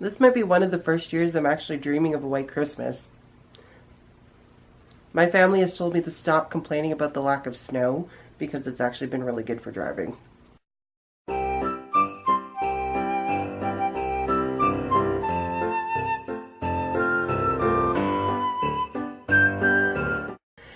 This might be one of the first years I'm actually dreaming of a white Christmas. My family has told me to stop complaining about the lack of snow because it's actually been really good for driving.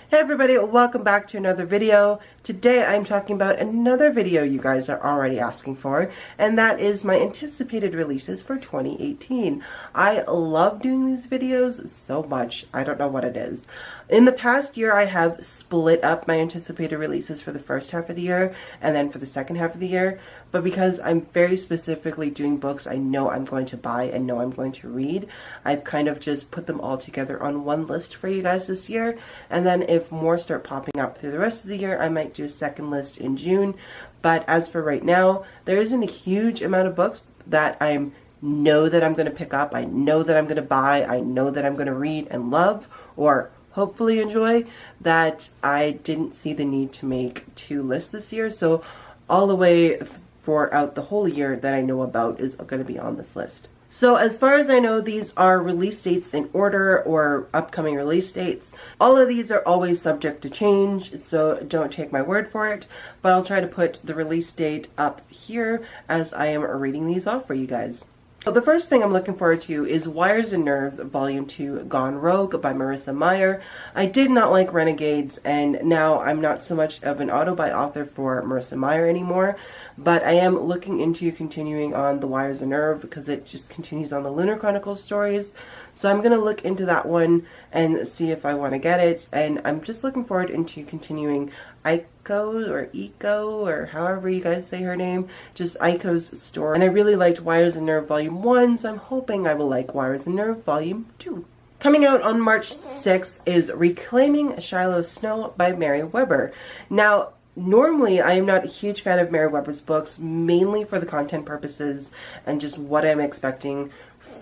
Hey everybody, welcome back to another video. Today I'm talking about another video you guys are already asking for, and that is my anticipated releases for 2018. I love doing these videos so much. I don't know what it is. In the past year, I have split up my anticipated releases for the first half of the year and then for the second half of the year. But because I'm very specifically doing books I know I'm going to buy and know I'm going to read, I've kind of just put them all together on one list for you guys this year. And then if more start popping up through the rest of the year, I might do a second list in June. But as for right now, there isn't a huge amount of books that I know that I'm going to pick up. I know that I'm going to buy. I know that I'm going to read and love, or hopefully enjoy, that I didn't see the need to make two lists this year. So all the way for out the whole year that I know about is going to be on this list. So as far as I know, these are release dates in order, or upcoming release dates. All of these are always subject to change, so don't take my word for it, but I'll try to put the release date up here as I am reading these off for you guys. So the first thing I'm looking forward to is Wires and Nerves Volume 2 Gone Rogue by Marissa Meyer. I did not like Renegades, and now I'm not so much of an auto-buy author for Marissa Meyer anymore, but I am looking into continuing on the Wires and Nerve because it just continues on the Lunar Chronicles stories. So I'm going to look into that one and see if I want to get it, and I'm just looking forward into continuing Eiko, or however you guys say her name, just Eiko's story. And I really liked Wires and Nerve Volume 1, so I'm hoping I will like Wires and Nerve Volume 2. Coming out on March 6th is Reclaiming Shiloh Snow by Mary Weber. Now, normally, I am not a huge fan of Mary Weber's books, mainly for the content purposes and just what I'm expecting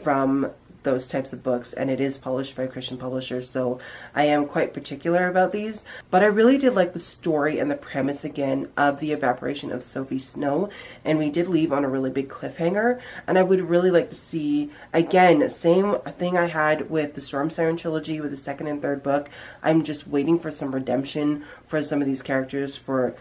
from those types of books, and it is published by a Christian publisher, so I am quite particular about these. But I really did like the story and the premise again of the evaporation of Sophie Snow, and we did leave on a really big cliffhanger, and I would really like to see, again, same thing I had with the Storm Siren trilogy with the second and third book. I'm just waiting for some redemption for some of these characters, for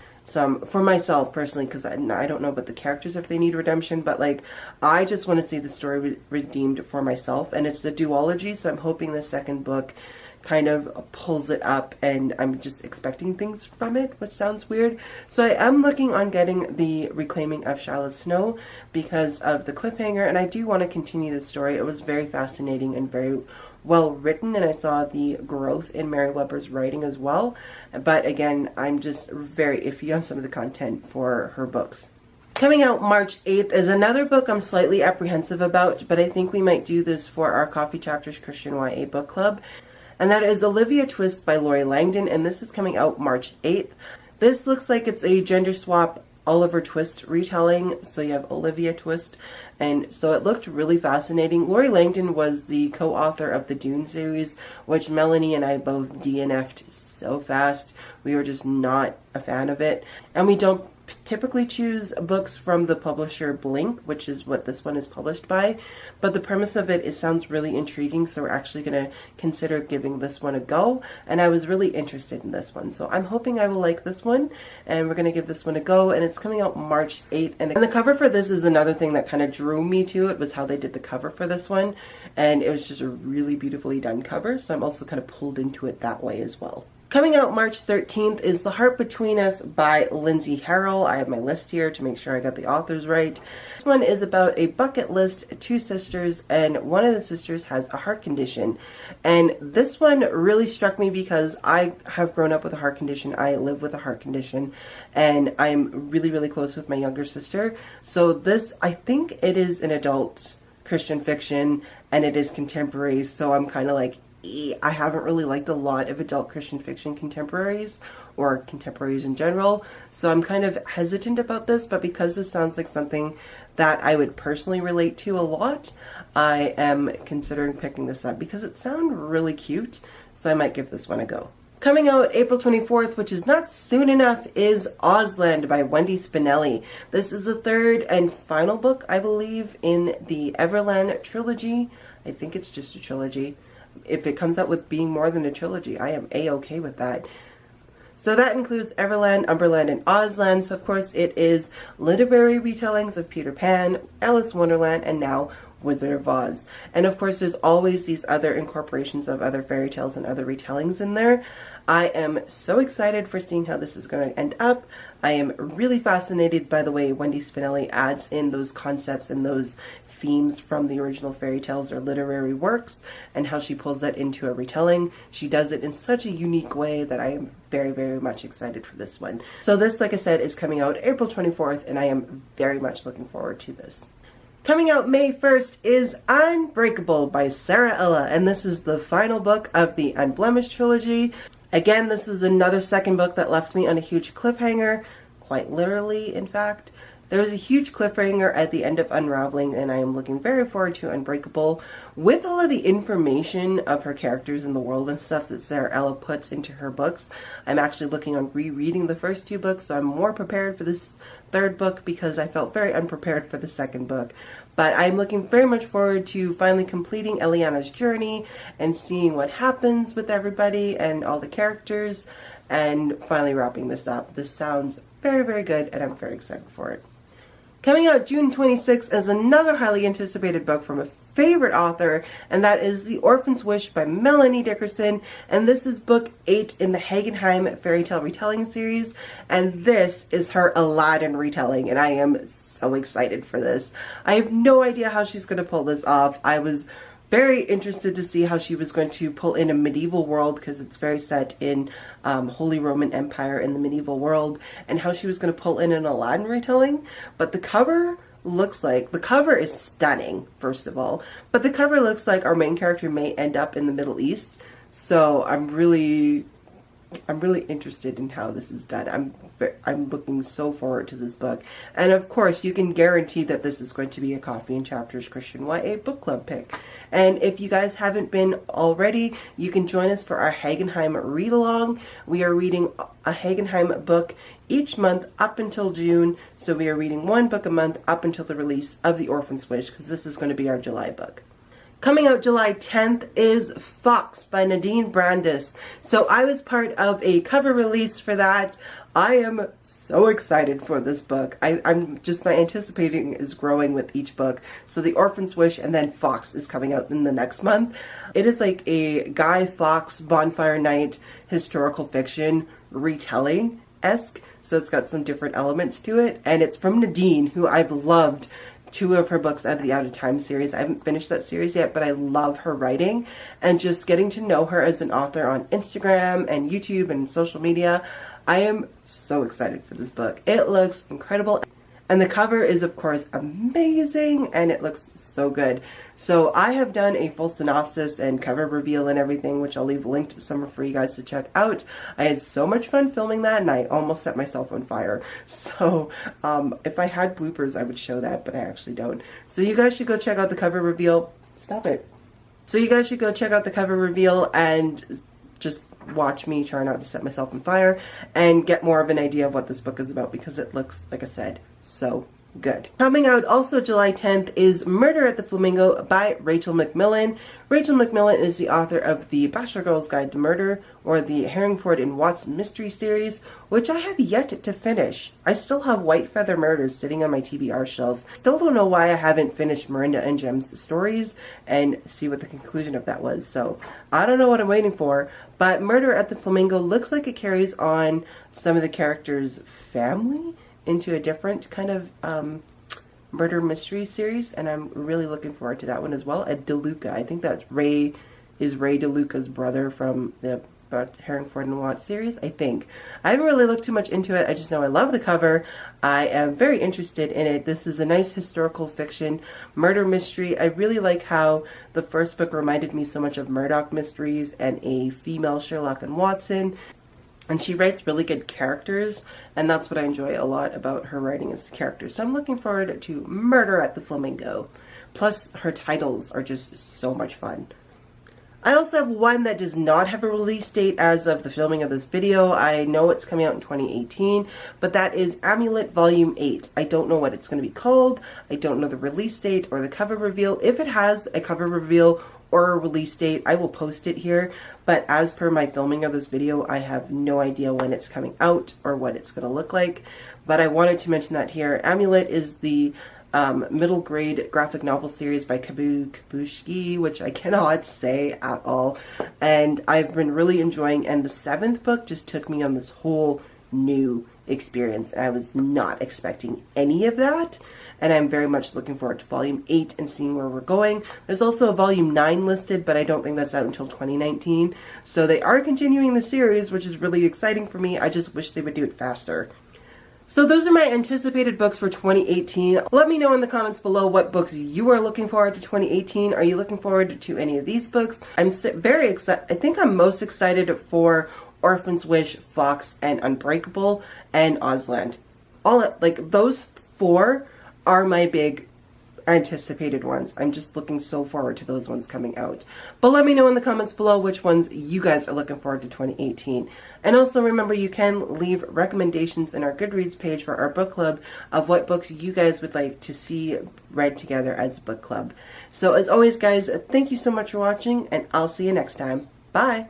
myself personally, because I don't know about the characters if they need redemption, but like I just want to see the story redeemed for myself, and it's the duology, so I'm hoping the second book kind of pulls it up, and I'm just expecting things from it, which sounds weird. So I am looking on getting the Reclaiming of Shiloh Snow because of the cliffhanger, and I do want to continue the story. It was very fascinating and very well written, and I saw the growth in Mary Weber's writing as well. But again, I'm just very iffy on some of the content for her books. Coming out March 8th is another book I'm slightly apprehensive about, but I think we might do this for our Coffee&Chapters Christian YA book club. And that is Olivia Twist by Lori Langdon, and this is coming out March 8th. This looks like it's a gender swap Oliver Twist retelling, so you have Olivia Twist, and so it looked really fascinating. Lori Langdon was the co-author of the Dune series, which Melanie and I both DNF'd so fast. We were just not a fan of it, and we don't typically choose books from the publisher Blink, which is what this one is published by, but the premise of it sounds really intriguing, so we're actually going to consider giving this one a go, and I was really interested in this one, so I'm hoping I will like this one, and we're going to give this one a go, and it's coming out March 8th, and the cover for this is another thing that kind of drew me to it, was how they did the cover for this one, and it was just a really beautifully done cover, so I'm also kind of pulled into it that way as well. Coming out March 13th is The Heart Between Us by Lindsey Harrell. I have my list here to make sure I got the authors right. This one is about a bucket list, two sisters, and one of the sisters has a heart condition. And this one really struck me because I have grown up with a heart condition. I live with a heart condition, and I'm really, really close with my younger sister. So this, I think it is an adult Christian fiction, and it is contemporary, so I'm kind of like, I haven't really liked a lot of adult Christian fiction contemporaries, or contemporaries in general, so I'm kind of hesitant about this, but because this sounds like something that I would personally relate to a lot, I am considering picking this up because it sounds really cute, so I might give this one a go. Coming out April 24th, which is not soon enough, is Ozland by Wendy Spinelli. This is the third and final book, I believe, in the Everland trilogy. I think it's just a trilogy. If it comes out with being more than a trilogy, I am A-okay with that. So that includes Everland, Umberland, and Ozland. So of course it is literary retellings of Peter Pan, Alice in Wonderland, and now Wizard of Oz. And of course there's always these other incorporations of other fairy tales and other retellings in there. I am so excited for seeing how this is going to end up. I am really fascinated by the way Wendy Spinelli adds in those concepts and those themes from the original fairy tales or literary works, and how she pulls that into a retelling. She does it in such a unique way that I am very, very much excited for this one. So this, like I said, is coming out April 24th, and I am very much looking forward to this. Coming out May 1st is Unbreakable by Sarah Ella, and this is the final book of the Unblemished trilogy. Again, this is another second book that left me on a huge cliffhanger, quite literally, in fact. There was a huge cliffhanger at the end of Unraveling, and I am looking very forward to Unbreakable. With all of the information of her characters in the world and stuff that Sarah Ella puts into her books, I'm actually looking on rereading the first two books, so I'm more prepared for this third book because I felt very unprepared for the second book. But I'm looking very much forward to finally completing Eliana's journey and seeing what happens with everybody and all the characters, and finally wrapping this up. This sounds very, very good, and I'm very excited for it. Coming out June 26th is another highly anticipated book from a favorite author, and that is The Orphan's Wish by Melanie Dickson, and this is book 8 in the Hagenheim fairy tale retelling series, and this is her Aladdin retelling, and I am so excited for this. I have no idea how she's going to pull this off. I was very interested to see how she was going to pull in a medieval world, because it's very set in Holy Roman Empire in the medieval world, and how she was going to pull in an Aladdin retelling. But the cover looks like, the cover is stunning, first of all, but the cover looks like our main character may end up in the Middle East. So I'm really interested in how this is done. I'm looking so forward to this book. And of course, you can guarantee that this is going to be a Coffee and Chapters Christian YA book club pick. And if you guys haven't been already, you can join us for our Hagenheim read-along. We are reading a Hagenheim book each month up until June. So we are reading one book a month up until the release of The Orphan's Wish, because this is going to be our July book. Coming out July 10th is Fox by Nadine Brandis. So I was part of a cover release for that. I am so excited for this book. I'm just, my anticipating is growing with each book. So The Orphan's Wish and then Fox is coming out in the next month. It is like a Guy Fawkes Bonfire Night historical fiction retelling-esque. So it's got some different elements to it. And it's from Nadine, who I've loved. 2 of her books out of the Out of Time series. I haven't finished that series yet, but I love her writing, and just getting to know her as an author on Instagram and YouTube and social media. I am so excited for this book. It looks incredible, and the cover is of course amazing, and it looks so good. So I have done a full synopsis and cover reveal and everything, which I'll leave linked somewhere for you guys to check out. I had so much fun filming that, and I almost set myself on fire. So if I had bloopers, I would show that, but I actually don't. So you guys should go check out the cover reveal. Stop it. So you guys should go check out the cover reveal and just watch me try not to set myself on fire and get more of an idea of what this book is about, because it looks, like I said, so good. Coming out also July 10th is Murder at the Flamingo by Rachel McMillan. Rachel McMillan is the author of the Bachelor Girl's Guide to Murder, or the Herringford and Watts mystery series, which I have yet to finish. I still have White Feather Murders sitting on my TBR shelf. Still don't know why I haven't finished Miranda and Jem's stories and see what the conclusion of that was. So I don't know what I'm waiting for, but Murder at the Flamingo looks like it carries on some of the characters' family into a different kind of murder mystery series, and I'm really looking forward to that one as well. Ed DeLuca, I think that's Ray DeLuca's brother from the Herringford and Watts series, I think. I haven't really looked too much into it. I just know I love the cover. I am very interested in it. This is a nice historical fiction murder mystery. I really like how the first book reminded me so much of Murdoch Mysteries and a female Sherlock and Watson. And she writes really good characters, and that's what I enjoy a lot about her writing, is the characters. So I'm looking forward to Murder at the Flamingo. Plus, her titles are just so much fun. I also have one that does not have a release date as of the filming of this video. I know it's coming out in 2018, but that is Amulet Volume 8. I don't know what it's going to be called. I don't know the release date or the cover reveal. If it has a cover reveal or a release date, I will post it here. But as per my filming of this video, I have no idea when it's coming out or what it's going to look like. But I wanted to mention that here. Amulet is the middle grade graphic novel series by Kabushki, which I cannot say at all, and I've been really enjoying, and the 7th book just took me on this whole new experience, and I was not expecting any of that, and I'm very much looking forward to volume 8 and seeing where we're going. There's also a volume 9 listed, but I don't think that's out until 2019, so they are continuing the series, which is really exciting for me. I just wish they would do it faster. So those are my anticipated books for 2018. Let me know in the comments below what books you are looking forward to 2018. Are you looking forward to any of these books? I'm very excited. I think I'm most excited for Orphans, Wish, Fox, and Unbreakable, and Ozland. Those 4 are my big anticipated ones. I'm just looking so forward to those ones coming out. But let me know in the comments below which ones you guys are looking forward to 2018. And also remember, you can leave recommendations in our Goodreads page for our book club of what books you guys would like to see read together as a book club. So as always guys, thank you so much for watching, and I'll see you next time. Bye!